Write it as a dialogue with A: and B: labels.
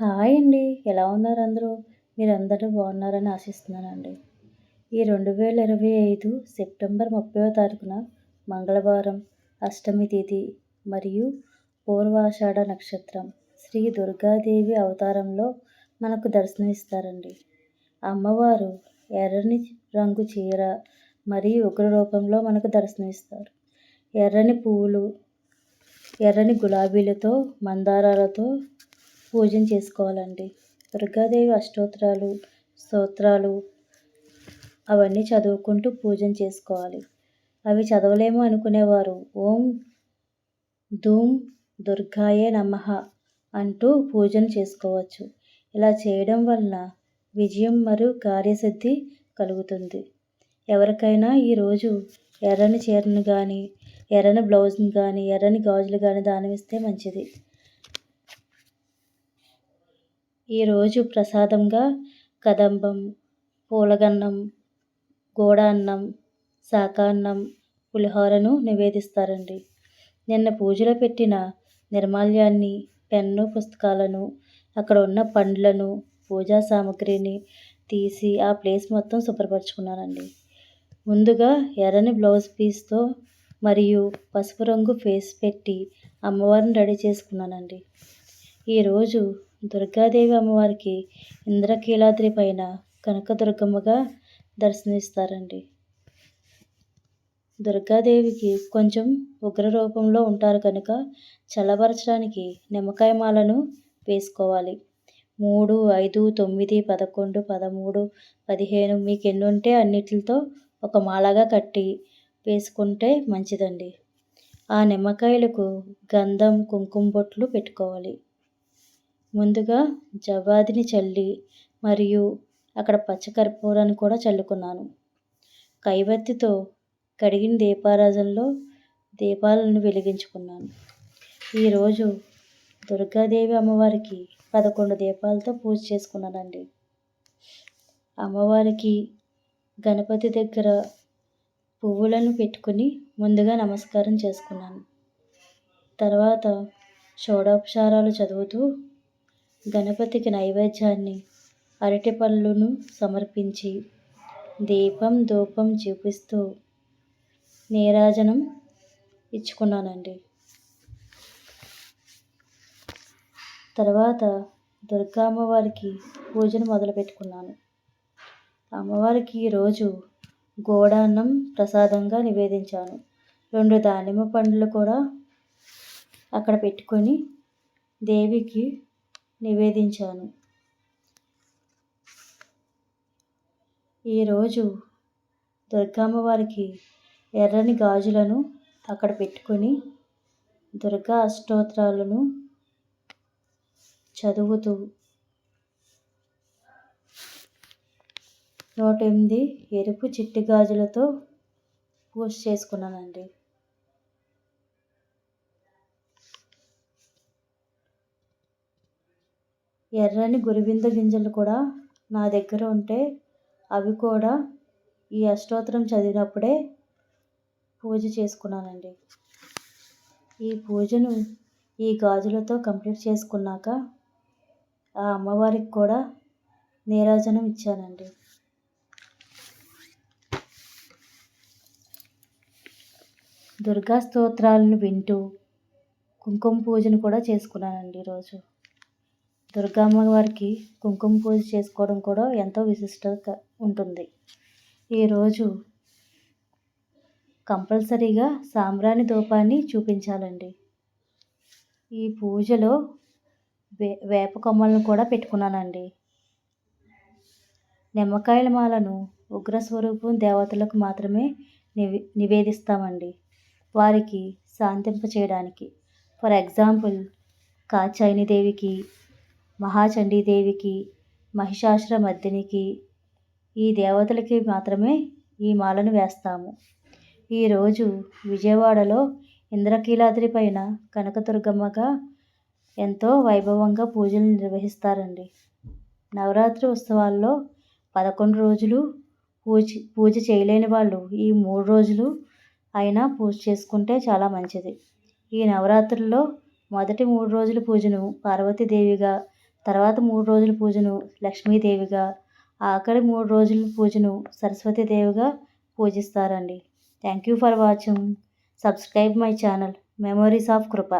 A: Hi అండి. ఎలా ఉన్నారు అందరూ? మీరందరూ బాగున్నారని ఆశిస్తున్నానండి. ఈ 2025 సెప్టెంబర్ 30వ తారీఖున మంగళవారం, అష్టమి తిథి మరియు పూర్వాషాఢ నక్షత్రం. శ్రీ దుర్గాదేవి అవతారంలో మనకు దర్శనమిస్తారండి. అమ్మవారు ఎర్రని రంగు చీర మరియు ఉగ్ర రూపంలో మనకు దర్శనమిస్తారు. ఎర్రని పువ్వులు, ఎర్రని గులాబీలతో, మందారాలతో పూజను చేసుకోవాలండి. దుర్గాదేవి అష్టోత్తరాలు, స్తోత్రాలు అవన్నీ చదువుకుంటూ పూజను చేసుకోవాలి. అవి చదవలేము అనుకునేవారు ఓం ధూం దుర్గాయే నమః అంటూ పూజను చేసుకోవచ్చు. ఇలా చేయడం వలన విజయం మరియు కార్యసిద్ధి కలుగుతుంది. ఎవరికైనా ఈరోజు ఎర్రని చీరను కానీ, ఎర్రని బ్లౌజ్ని కానీ, ఎర్రని గాజులు కానీ దానమిస్తే మంచిది. ఈరోజు ప్రసాదంగా కదంబం, పూలగన్నం, గోడాన్నం, శాకాన్నం, పులిహోరను నివేదిస్తారండి. నిన్న పూజలో పెట్టిన నిర్మాల్యాన్ని, పెన్ను, పుస్తకాలను, అక్కడ ఉన్న పండ్లను, పూజా సామాగ్రిని తీసి ఆ ప్లేస్ మొత్తం శుభ్రపరచుకున్నానండి. ముందుగా ఎర్రని బ్లౌజ్ పీస్తో మరియు పసుపు రంగు ఫేస్ పెట్టి అమ్మవారిని రెడీ చేసుకున్నానండి. ఈరోజు దుర్గాదేవి అమ్మవారికి ఇంద్రకీలాద్రి పైన కనకదుర్గమ్మగా దర్శనమిస్తారండి. దుర్గాదేవికి కొంచెం ఉగ్ర రూపంలో ఉంటారు కనుక చల్లబరచడానికి నిమ్మకాయ మాలను వేసుకోవాలి. 3, 5, 9, 11, 13, 15 మీకు ఎన్ని ఉంటే అన్నిటితో ఒక మాలగా కట్టి వేసుకుంటే మంచిదండి. ఆ నిమ్మకాయలకు గంధం, కుంకుమ బొట్లు పెట్టుకోవాలి. ముందుగా జవ్వాదిని చల్లి మరియు అక్కడ పచ్చకర్పూరాన్ని కూడా చల్లుకున్నాను. కైవత్తితో కడిగిన దీపారాజనలో దీపాలను వెలిగించుకున్నాను. ఈరోజు దుర్గాదేవి అమ్మవారికి 11 దీపాలతో పూజ చేసుకున్నానండి. అమ్మవారికి గణపతి దగ్గర పువ్వులను పెట్టుకుని ముందుగా నమస్కారం చేసుకున్నాను. తర్వాత షోడోపచారాలు చదువుతూ గణపతికి నైవేద్యాన్ని అరటిపళ్ళును సమర్పించి దీపం ధూపం చూపిస్తూ నీరాజనం ఇచ్చుకున్నానండి. తర్వాత దుర్గా అమ్మవారికి పూజను మొదలుపెట్టుకున్నాను. అమ్మవారికి ఈరోజు గోడాన్నం ప్రసాదంగా నివేదించాను. 2 దానిమ్మ పండ్లు కూడా అక్కడ పెట్టుకొని దేవికి నివేదించాను. ఈరోజు దుర్గమ్మవారికి ఎర్రని గాజులను అక్కడ పెట్టుకొని దుర్గా అష్టోత్తరాలను చదువుతూ 108 ఎరుపు చిట్టి గాజులతో పూజ చేసుకున్నానండి. ఎర్రని గురివింద గింజలు కూడా నా దగ్గర ఉంటే అవి కూడా ఈ అష్టోత్తరం చదివినప్పుడే పూజ చేసుకున్నానండి. ఈ పూజను ఈ గాజులతో కంప్లీట్ చేసుకున్నాక ఆ అమ్మవారికి కూడా నీరాజనం ఇచ్చానండి. దుర్గా స్తోత్రాలను వింటూ కుంకుమ పూజను కూడా చేసుకున్నానండి. ఈరోజు దుర్గా అమ్మవారికి కుంకుమ పూజ చేసుకోవడం కూడా ఎంతో విశిష్టత ఉంటుంది. ఈరోజు కంపల్సరీగా సాంబ్రాణి ధూపాన్ని చూపించాలండి. ఈ పూజలో వేప కొమ్మలను కూడా పెట్టుకున్నానండి. నిమ్మకాయల మాలను ఉగ్రస్వరూపం దేవతలకు మాత్రమే నివేదిస్తామండి, వారికి శాంతింప చేయడానికి. ఫర్ ఎగ్జాంపుల్ కాచాయిని దేవికి, మహాచండీదేవికి, మహిషాసుర మర్దినికి, ఈ దేవతలకి మాత్రమే ఈ మాలను వేస్తాము. ఈరోజు విజయవాడలో ఇంద్రకీలాద్రి పైన కనకదుర్గమ్మగా ఎంతో వైభవంగా పూజలు నిర్వహిస్తారండి. నవరాత్రి ఉత్సవాల్లో 11 రోజులు పూజ చేయలేని వాళ్ళు ఈ 3 రోజులు అయినా పూజ చేసుకుంటే చాలా మంచిది. ఈ నవరాత్రుల్లో మొదటి 3 రోజుల పూజను పార్వతీదేవిగా, తర్వాత 3 రోజుల పూజను లక్ష్మీదేవిగా, ఆఖరి 3 రోజుల పూజను సరస్వతీదేవిగా పూజిస్తారండి. Thank you for watching. Subscribe my channel memories of Krupa.